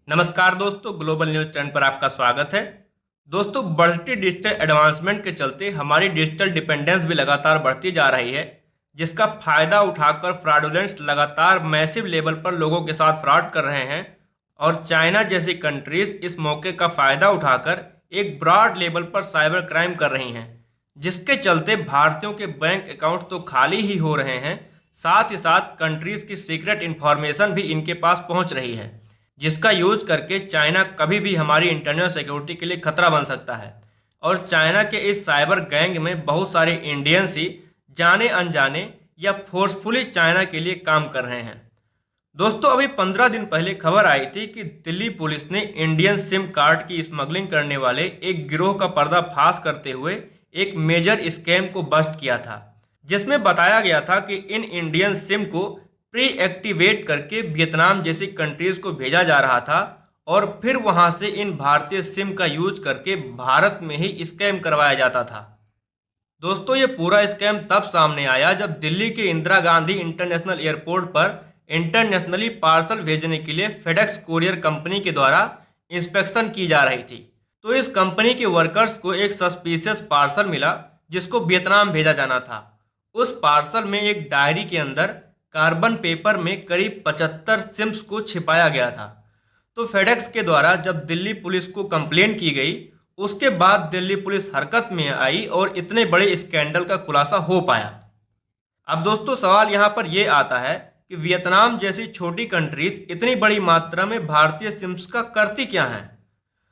नमस्कार दोस्तों, global news trend पर आपका स्वागत है। दोस्तों, बढ़ती डिजिटल एडवांसमेंट के चलते हमारी डिजिटल डिपेंडेंस भी लगातार बढ़ती जा रही है, जिसका फायदा उठाकर फ्रॉडुलेंट्स लगातार मैसिव लेवल पर लोगों के साथ फ्रॉड कर रहे हैं। और चाइना जैसी कंट्रीज इस मौके का फायदा उठाकर एक ब्रॉड लेवल पर साइबर क्राइम कर रही हैं, जिसके चलते भारतीयों के बैंक अकाउंट तो खाली ही हो रहे हैं, साथ ही साथ कंट्रीज की सीक्रेट इंफॉर्मेशन भी इनके पास पहुंच रही है, जिसका यूज करके चाइना कभी भी हमारी इंटरनल सिक्योरिटी के लिए खतरा बन सकता है। और चाइना के इस साइबर गैंग में बहुत सारे इंडियंस ही जाने अनजाने या फोर्सफुली चाइना के लिए काम कर रहे हैं। दोस्तों, अभी 15 दिन पहले खबर आई थी कि दिल्ली पुलिस ने इंडियन सिम कार्ड की स्मगलिंग करने वाले एक गिरोह का पर्दाफाश करते हुए एक मेजर स्कैम को बस्ट किया था, जिसमें बताया गया था कि इन इंडियन सिम को प्री एक्टिवेट करके वियतनाम जैसी कंट्रीज को भेजा जा रहा था और फिर वहां से इन भारतीय सिम का यूज करके भारत में ही स्कैम करवाया जाता था। दोस्तों, ये पूरा स्कैम तब सामने आया जब दिल्ली के इंदिरा गांधी इंटरनेशनल एयरपोर्ट पर इंटरनेशनली पार्सल भेजने के लिए फेडेक्स कोरियर कंपनी के द्वारा इंस्पेक्शन की जा रही थी। तो इस कंपनी के वर्कर्स को एक सस्पिशियस पार्सल मिला जिसको वियतनाम भेजा जाना था। उस पार्सल में एक डायरी के अंदर कार्बन पेपर में करीब 75 सिम्स को छिपाया गया था। तो फेडेक्स के द्वारा जब दिल्ली पुलिस को कंप्लेन की गई, उसके बाद दिल्ली पुलिस हरकत में आई और इतने बड़े स्कैंडल का खुलासा हो पाया। अब दोस्तों, सवाल यहाँ पर यह आता है कि वियतनाम जैसी छोटी कंट्रीज इतनी बड़ी मात्रा में भारतीय सिम्स का करती क्या है।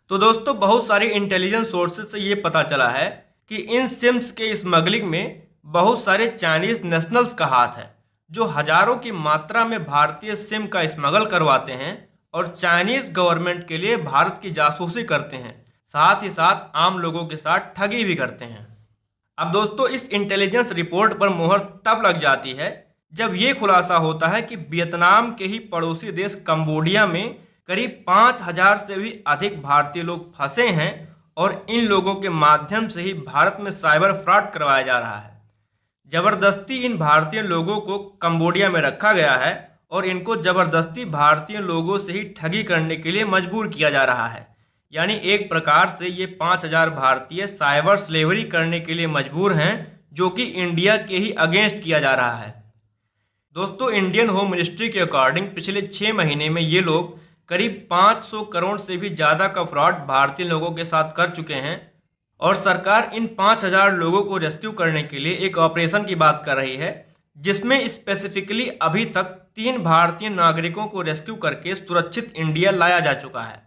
तो दोस्तों, बहुत सारे इंटेलिजेंस सोर्सेज से ये पता चला है कि इन सिम्स के स्मगलिंग में बहुत सारे चाइनीज नेशनल्स का हाथ है, जो हजारों की मात्रा में भारतीय सिम का स्मगल करवाते हैं और चाइनीज गवर्नमेंट के लिए भारत की जासूसी करते हैं, साथ ही साथ आम लोगों के साथ ठगी भी करते हैं। अब दोस्तों, इस इंटेलिजेंस रिपोर्ट पर मोहर तब लग जाती है जब ये खुलासा होता है कि वियतनाम के ही पड़ोसी देश कंबोडिया में करीब 5,000 से भी अधिक भारतीय लोग फंसे हैं और इन लोगों के माध्यम से ही भारत में साइबर फ्रॉड करवाया जा रहा है। जबरदस्ती इन भारतीय लोगों को कंबोडिया में रखा गया है और इनको जबरदस्ती भारतीय लोगों से ही ठगी करने के लिए मजबूर किया जा रहा है। यानी एक प्रकार से ये 5,000 भारतीय साइबर स्लेवरी करने के लिए मजबूर हैं, जो कि इंडिया के ही अगेंस्ट किया जा रहा है। दोस्तों, इंडियन होम मिनिस्ट्री के अकॉर्डिंग पिछले 6 महीने में ये लोग करीब 500 करोड़ से भी ज़्यादा का फ्रॉड भारतीय लोगों के साथ कर चुके हैं और सरकार इन 5,000 लोगों को रेस्क्यू करने के लिए एक ऑपरेशन की बात कर रही है, जिसमें स्पेसिफिकली अभी तक 3 भारतीय नागरिकों को रेस्क्यू करके सुरक्षित इंडिया लाया जा चुका है।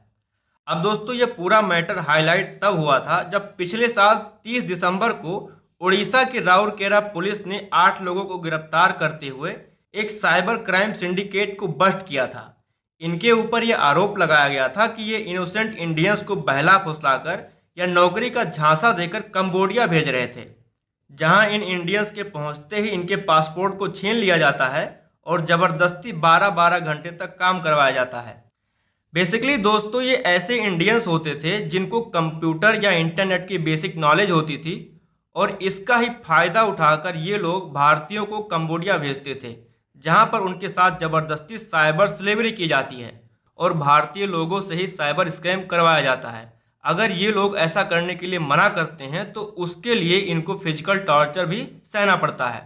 अब दोस्तों, यह पूरा मैटर हाईलाइट तब हुआ था जब पिछले साल 30 दिसंबर को उड़ीसा की राउरकेला पुलिस ने 8 लोगों को गिरफ्तार करते हुए एक साइबर क्राइम सिंडिकेट को बस्ट किया था। इनके ऊपर यह आरोप लगाया गया था कि ये इनोसेंट इंडियंस को बहला फुसलाकर या नौकरी का झांसा देकर कंबोडिया भेज रहे थे, जहां इन इंडियंस के पहुंचते ही इनके पासपोर्ट को छीन लिया जाता है और जबरदस्ती 12-12 घंटे तक काम करवाया जाता है। बेसिकली दोस्तों, ये ऐसे इंडियंस होते थे जिनको कंप्यूटर या इंटरनेट की बेसिक नॉलेज होती थी और इसका ही फायदा उठाकर ये लोग भारतीयों को कंबोडिया भेजते थे, जहां पर उनके साथ जबरदस्ती साइबर स्लेवरी की जाती है और भारतीय लोगों से ही साइबर स्कैम करवाया जाता है। अगर ये लोग ऐसा करने के लिए मना करते हैं तो उसके लिए इनको फिजिकल टॉर्चर भी सहना पड़ता है।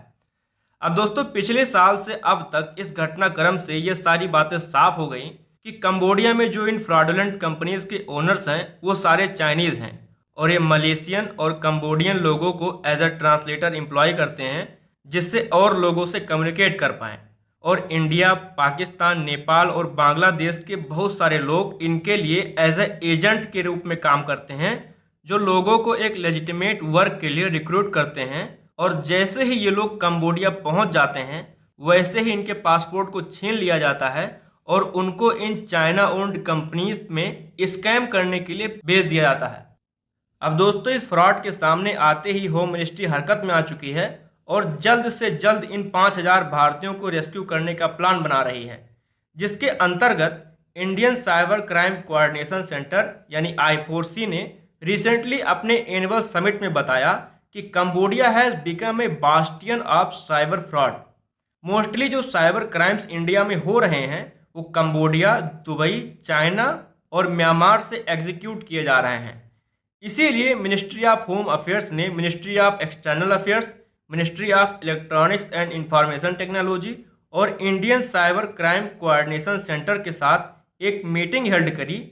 अब दोस्तों, पिछले साल से अब तक इस घटनाक्रम से ये सारी बातें साफ हो गई कि कंबोडिया में जो इन फ्रॉडुलेंट कंपनीज के ओनर्स हैं वो सारे चाइनीज हैं और ये मलेशियन और कंबोडियन लोगों को एज अ ट्रांसलेटर एम्प्लॉय करते हैं, जिससे और लोगों से कम्युनिकेट कर पाएँ। और इंडिया, पाकिस्तान, नेपाल और बांग्लादेश के बहुत सारे लोग इनके लिए एज ए एजेंट के रूप में काम करते हैं, जो लोगों को एक लेजिटिमेट वर्क के लिए रिक्रूट करते हैं। और जैसे ही ये लोग कंबोडिया पहुंच जाते हैं, वैसे ही इनके पासपोर्ट को छीन लिया जाता है और उनको इन चाइना ओन्ड कंपनीज में स्कैम करने के लिए भेज दिया जाता है। अब दोस्तों, इस फ्रॉड के सामने आते ही होम मिनिस्ट्री हरकत में आ चुकी है और जल्द से जल्द इन 5,000 भारतीयों को रेस्क्यू करने का प्लान बना रही है, जिसके अंतर्गत Indian cyber crime coordination centre यानी I4C ने रिसेंटली अपने एनुअल समिट में बताया कि Cambodia has become a bastion of cyber fraud. Mostly जो साइबर क्राइम्स इंडिया में हो रहे हैं वो कंबोडिया, दुबई, चाइना और म्यांमार से एग्जीक्यूट किए जा रहे हैं। इसीलिए मिनिस्ट्री ऑफ होम अफेयर्स ने ministry of external affairs, ministry of electronics and information technology और Indian cyber crime coordination centre के साथ एक मीटिंग हेल्ड करी,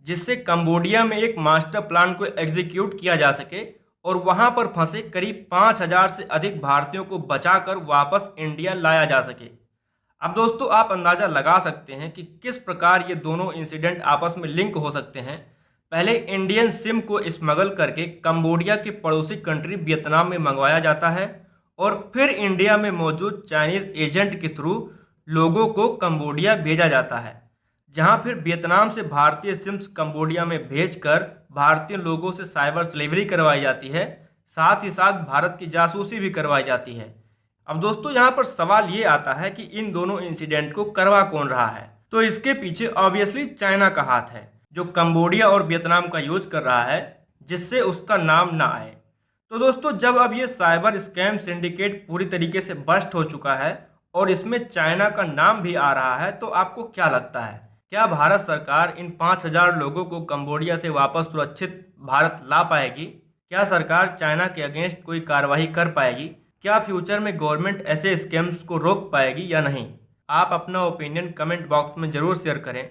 जिससे कंबोडिया में एक मास्टर प्लान को एग्जीक्यूट किया जा सके और वहां पर फंसे करीब 5,000 से अधिक भारतीयों को बचाकर वापस इंडिया लाया जा सके। अब दोस्तों, आप अंदाज़ा लगा सकते हैं कि किस प्रकार ये दोनों इंसिडेंट आपस में लिंक हो सकते हैं। पहले इंडियन सिम को स्मगल करके कंबोडिया के पड़ोसी कंट्री वियतनाम में मंगवाया जाता है और फिर इंडिया में मौजूद चाइनीज एजेंट के थ्रू लोगों को कंबोडिया भेजा जाता है, जहां फिर वियतनाम से भारतीय सिम्स कंबोडिया में भेजकर भारतीय लोगों से साइबर स्लेवरी करवाई जाती है। साथ ही साथ भारत की जासूसी भी करवाई जाती है। अब दोस्तों, यहाँ पर सवाल ये आता है कि इन दोनों इंसिडेंट को करवा कौन रहा है। तो इसके पीछे ऑब्वियसली चाइना का हाथ है, जो कंबोडिया और वियतनाम का यूज कर रहा है जिससे उसका नाम ना आए। तो दोस्तों, जब अब ये साइबर स्कैम सिंडिकेट पूरी तरीके से बस्ट हो चुका है और इसमें चाइना का नाम भी आ रहा है, तो आपको क्या लगता है, क्या भारत सरकार इन 5,000 लोगों को कंबोडिया से वापस सुरक्षित भारत ला पाएगी? क्या सरकार चाइना के अगेंस्ट कोई कार्रवाई कर पाएगी? क्या फ्यूचर में गवर्नमेंट ऐसे स्कैम्स को रोक पाएगी या नहीं? आप अपना ओपिनियन कमेंट बॉक्स में ज़रूर शेयर करें।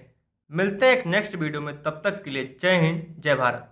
मिलते हैं एक नेक्स्ट वीडियो में, तब तक के लिए जय हिंद, जय भारत।